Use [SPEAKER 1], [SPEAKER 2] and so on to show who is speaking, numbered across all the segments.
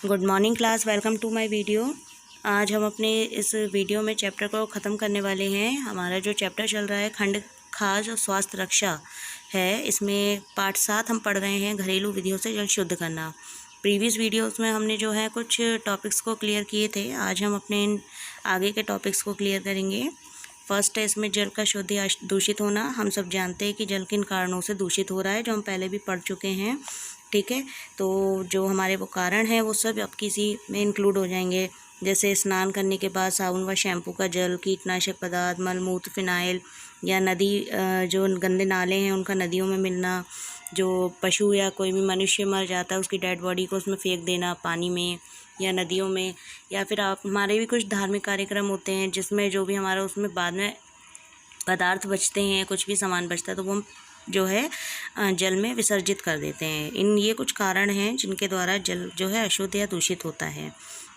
[SPEAKER 1] Good morning class, welcome to my video. आज हम अपने इस वीडियो में चैप्टर को ख़त्म करने वाले हैं। हमारा जो चैप्टर चल रहा है खंड खाज और स्वास्थ्य रक्षा है, इसमें पार्ट 7 हम पढ़ रहे हैं, घरेलू विधियों से जल शुद्ध करना। प्रीवियस वीडियोस में हमने जो है कुछ टॉपिक्स को क्लियर किए थे। आज हम अपने इन आगे के टॉपिक्स को क्लियर करेंगे। फर्स्ट है इसमें जल का शुद्ध या दूषित होना। हम सब जानते हैं कि जल किन कारणों से दूषित हो रहा है, जो हम पहले भी पढ़ चुके हैं। ठीक है, तो जो हमारे वो कारण हैं वो सब अब किसी में इंक्लूड हो जाएंगे, जैसे स्नान करने के बाद साबुन व शैम्पू का जल, कीटनाशक पदार्थ, मलमूत्र, फिनाइल या नदी जो गंदे नाले हैं उनका नदियों में मिलना, जो पशु या कोई भी मनुष्य मर जाता है उसकी डेड बॉडी को उसमें फेंक देना पानी में या नदियों में, या फिर आप हमारे भी कुछ धार्मिक कार्यक्रम होते हैं जिसमें जो भी हमारा उसमें बाद में पदार्थ बचते हैं, कुछ भी सामान बचता है तो वो हम जो है जल में विसर्जित कर देते हैं। ये कुछ कारण हैं जिनके द्वारा जल जो है अशुद्ध या दूषित होता है।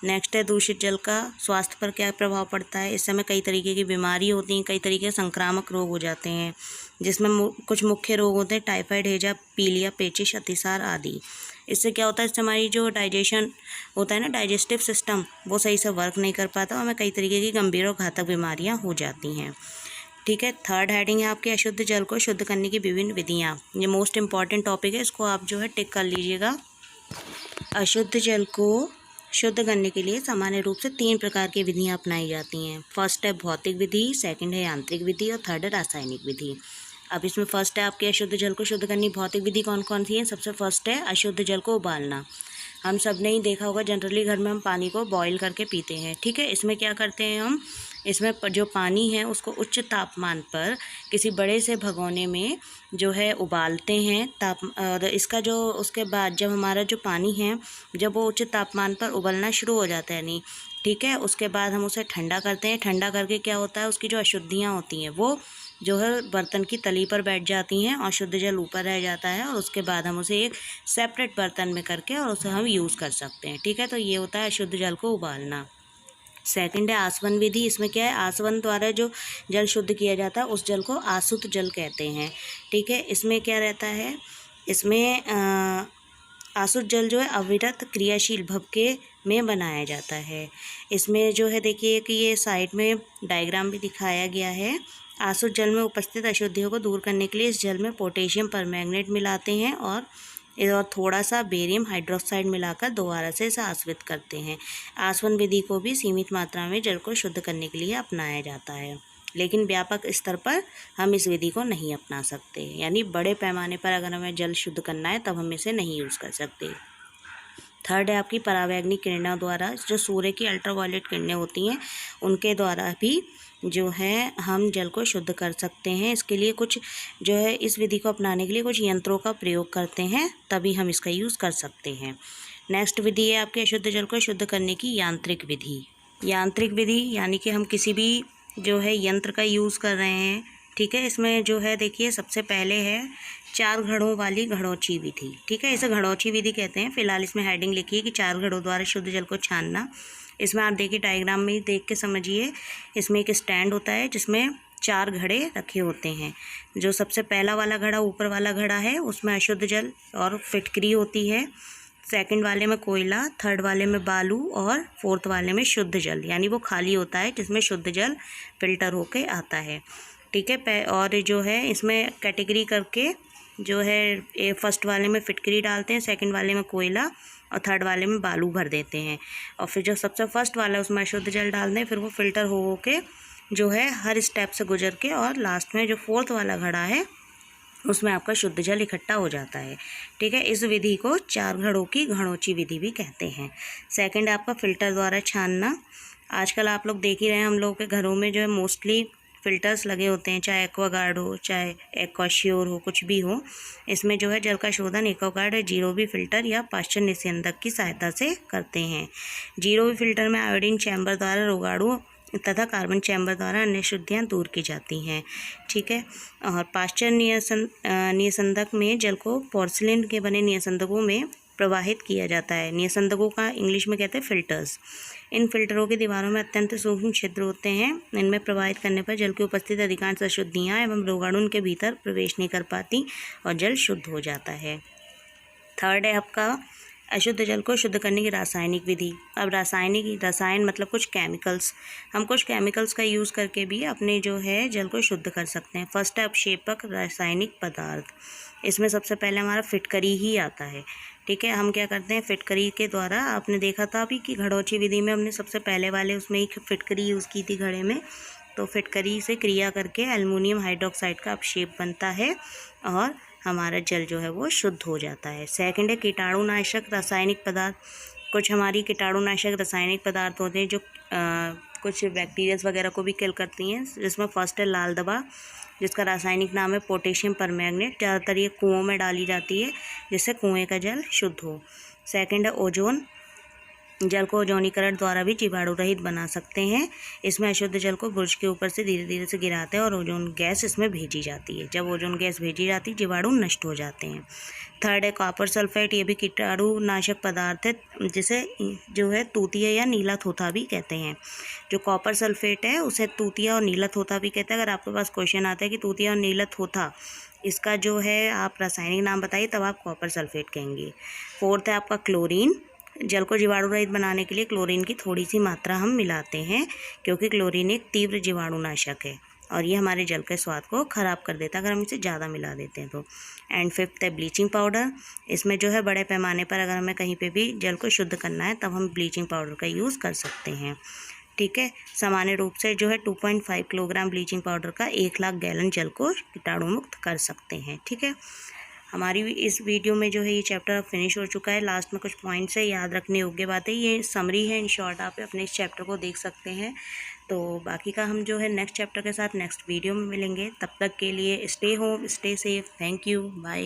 [SPEAKER 1] नेक्स्ट है दूषित जल का स्वास्थ्य पर क्या प्रभाव पड़ता है। इस समय कई तरीके की बीमारी होती हैं, कई तरीके के संक्रामक रोग हो जाते हैं, जिसमें कुछ मुख्य रोग होते हैं टाइफाइड, हैजा, पीलिया, पेचिश, अतिसार आदि। इससे क्या होता है, इससे हमारी जो डाइजेशन होता है ना, डाइजेस्टिव सिस्टम, वो सही से वर्क नहीं कर पाता और हमें कई तरीके की गंभीर और घातक बीमारियाँ हो जाती हैं। ठीक है, थर्ड हेडिंग है आपके अशुद्ध जल को शुद्ध करने की विभिन्न विधियाँ। ये मोस्ट इंपॉर्टेंट टॉपिक है, इसको आप जो है टिक कर लीजिएगा। अशुद्ध जल को शुद्ध करने के लिए सामान्य रूप से 3 प्रकार की विधियाँ अपनाई जाती हैं। फर्स्ट है भौतिक विधि, सेकंड है यांत्रिक विधि और थर्ड है रासायनिक विधि। अब इसमें फर्स्ट है आपके अशुद्ध जल को शुद्ध करनी भौतिक विधि कौन कौन सी है। सबसे फर्स्ट है अशुद्ध जल को उबालना। हम सब ने ही देखा होगा, जनरली घर में हम पानी को बॉईल करके पीते हैं। ठीक है, इसमें क्या करते हैं हम, इसमें जो पानी है उसको उच्च तापमान पर किसी बड़े से भगोने में जो है उबालते हैं और इसका जो उसके बाद जब हमारा जो पानी है जब वो उच्च तापमान पर उबलना शुरू हो जाता है, नहीं ठीक है, उसके बाद हम उसे ठंडा करते हैं। ठंडा करके क्या होता है, उसकी जो अशुद्धियाँ होती हैं वो जो है बर्तन की तली पर बैठ जाती हैं और शुद्ध जल ऊपर रह जाता है, और उसके बाद हम उसे एक सेपरेट बर्तन में करके और उसे हम यूज़ कर सकते हैं। ठीक है, तो ये होता है अशुद्ध जल को उबालना। सेकंड है आसवन विधि। इसमें क्या है, आसवन द्वारा जो जल शुद्ध किया जाता है उस जल को आसुत जल कहते हैं। ठीक है, इसमें क्या रहता है, इसमें आसुत जल जो है अविरत क्रियाशील भभके में बनाया जाता है। इसमें जो है देखिए कि ये साइड में डायग्राम भी दिखाया गया है। आसुत जल में उपस्थित अशुद्धियों को दूर करने के लिए इस जल में पोटेशियम परमैंगनेट मिलाते हैं और थोड़ा सा बेरियम हाइड्रोक्साइड मिलाकर दोबारा से इसे आसवित करते हैं। आसवन विधि को भी सीमित मात्रा में जल को शुद्ध करने के लिए अपनाया जाता है, लेकिन व्यापक स्तर पर हम इस विधि को नहीं अपना सकते, यानी बड़े पैमाने पर अगर हमें जल शुद्ध करना है तब हम इसे नहीं यूज़ कर सकते। थर्ड है आपकी परावैंगनिक किरणों द्वारा, जो सूर्य की अल्ट्रावायलेट किरणें होती हैं उनके द्वारा भी जो है हम जल को शुद्ध कर सकते हैं। इसके लिए कुछ जो है इस विधि को अपनाने के लिए कुछ यंत्रों का प्रयोग करते हैं, तभी हम इसका यूज़ कर सकते हैं। नेक्स्ट विधि है आपके अशुद्ध जल को शुद्ध करने की यांत्रिक विधि। यांत्रिक विधि यानी कि हम किसी भी जो है यंत्र का यूज़ कर रहे हैं। ठीक है, इसमें जो है देखिए सबसे पहले है 4 घड़ों वाली घड़ोची विधि। ठीक है, इसे घड़ोची विधि कहते हैं। फिलहाल इसमें हेडिंग लिखी है कि 4 घड़ों द्वारा शुद्ध जल को छानना। इसमें आप देखिए डायग्राम में देख के समझिए, इसमें एक स्टैंड होता है जिसमें 4 घड़े रखे होते हैं। जो सबसे पहला वाला घड़ा ऊपर वाला घड़ा है उसमें अशुद्ध जल और फिटकरी होती है, सेकंड वाले में कोयला, थर्ड वाले में बालू और फोर्थ वाले में शुद्ध जल, यानी वो खाली होता है जिसमें शुद्ध जल फिल्टर होके आता है। ठीक है, और जो है इसमें कैटेगरी करके जो है फर्स्ट वाले में फिटकरी डालते हैं, सेकंड वाले में कोयला और थर्ड वाले में बालू भर देते हैं, और फिर जो सबसे फर्स्ट वाला है उसमें शुद्ध जल डाल दें, फिर वो फिल्टर हो के जो है हर स्टेप से गुजर के और लास्ट में जो फोर्थ वाला घड़ा है उसमें आपका शुद्ध जल इकट्ठा हो जाता है। ठीक है, इस विधि को 4 घड़ों की घड़ोची विधि भी कहते हैं। सेकंड आपका फ़िल्टर द्वारा छानना। आजकल आप लोग देख ही रहे हैं, हम लोगों के घरों में जो है मोस्टली फ़िल्टर्स लगे होते हैं, चाहे एक्वागार्ड हो चाहे एक्वाश्योर हो, कुछ भी हो। इसमें जो है जल का शोधन एक्वागार्ड या जीरो बी फिल्टर या पाश्चर निस्यंदक की सहायता से करते हैं। जीरो बी फिल्टर में आयोडीन चैम्बर द्वारा रोगाणु तथा कार्बन चैम्बर द्वारा अन्य शुद्धियाँ दूर की जाती हैं। ठीक है, और पाश्चर निस्यंदक में जल को पोर्सिलेन के बने निस्यंदकों में प्रवाहित किया जाता है। निस्यंदकों का इंग्लिश में कहते हैं फिल्टर्स। इन फिल्टरों की दीवारों में अत्यंत सूक्ष्म छिद्र होते हैं। इनमें प्रवाहित करने पर जल की उपस्थित अधिकांश अशुद्धियाँ एवं रोगाणु उनके भीतर प्रवेश नहीं कर पाती और जल शुद्ध हो जाता है। थर्ड है आपका अशुद्ध जल को शुद्ध करने की रासायनिक विधि। अब रसायन मतलब कुछ केमिकल्स, हम कुछ केमिकल्स का यूज़ करके भी अपने जो है जल को शुद्ध कर सकते हैं। फर्स्ट है अपक्षेपक रासायनिक पदार्थ। इसमें सबसे पहले हमारा फिटकरी ही आता है। ठीक है, हम क्या करते हैं, फिटकरी के द्वारा, आपने देखा था अभी कि घड़ोची विधि में हमने सबसे पहले वाले उसमें एक फिटकरी यूज़ की थी घड़े में। तो फिटकरी से क्रिया करके एल्युमिनियम हाइड्रोक्साइड का अपक्षेप बनता है और हमारा जल जो है वो शुद्ध हो जाता है। सेकंड है कीटाणुनाशक रासायनिक पदार्थ। कुछ हमारी कीटाणुनाशक रासायनिक पदार्थ होते हैं जो कुछ बैक्टीरियाज वगैरह को भी किल करती हैं, जिसमें फर्स्ट है लाल दवा, जिसका रासायनिक नाम है पोटेशियम परमैंगनेट। ज़्यादातर ये कुओं में डाली जाती है जिससे कुएँ का जल शुद्ध हो। सेकंड है ओजोन। जल को ओजोनीकरण द्वारा भी जीवाणु रहित बना सकते हैं। इसमें अशुद्ध जल को बुर्ज के ऊपर से धीरे धीरे से गिराते हैं और ओजोन गैस इसमें भेजी जाती है। जब ओजोन गैस भेजी जाती है जीवाणु नष्ट हो जाते हैं। थर्ड है कॉपर सल्फेट। ये भी कीटाणुनाशक पदार्थ है, जिसे जो है तूतिया या नीला थोथा भी कहते हैं। जो कॉपर सल्फेट है उसे तूतिया और नीला थोथा भी कहते हैं। अगर आपके पास क्वेश्चन आता है कि तूतिया और नीला थोथा, इसका जो है आप रासायनिक नाम बताइए, तब आप कॉपर सल्फेट कहेंगे। फोर्थ है आपका क्लोरीन। जल को जीवाणु रहित बनाने के लिए क्लोरीन की थोड़ी सी मात्रा हम मिलाते हैं, क्योंकि क्लोरीन एक तीव्र जीवाणुनाशक है और ये हमारे जल के स्वाद को ख़राब कर देता है अगर हम इसे ज़्यादा मिला देते हैं तो। एंड फिफ्थ है ब्लीचिंग पाउडर। इसमें जो है बड़े पैमाने पर अगर हमें कहीं पे भी जल को शुद्ध करना है तब हम ब्लीचिंग पाउडर का यूज़ कर सकते हैं। ठीक है, सामान्य रूप से जो है 2.5 किलोग्राम ब्लीचिंग पाउडर का 1 लाख गैलन जल को कीटाणु मुक्त कर सकते हैं। ठीक है, हमारी इस वीडियो में जो है ये चैप्टर फिनिश हो चुका है। लास्ट में कुछ पॉइंट्स है याद रखने योग्य बातें, ये समरी है, इन शॉर्ट आप अपने इस चैप्टर को देख सकते हैं। तो बाकी का हम जो है नेक्स्ट चैप्टर के साथ नेक्स्ट वीडियो में मिलेंगे। तब तक के लिए stay home, stay safe, thank you, bye.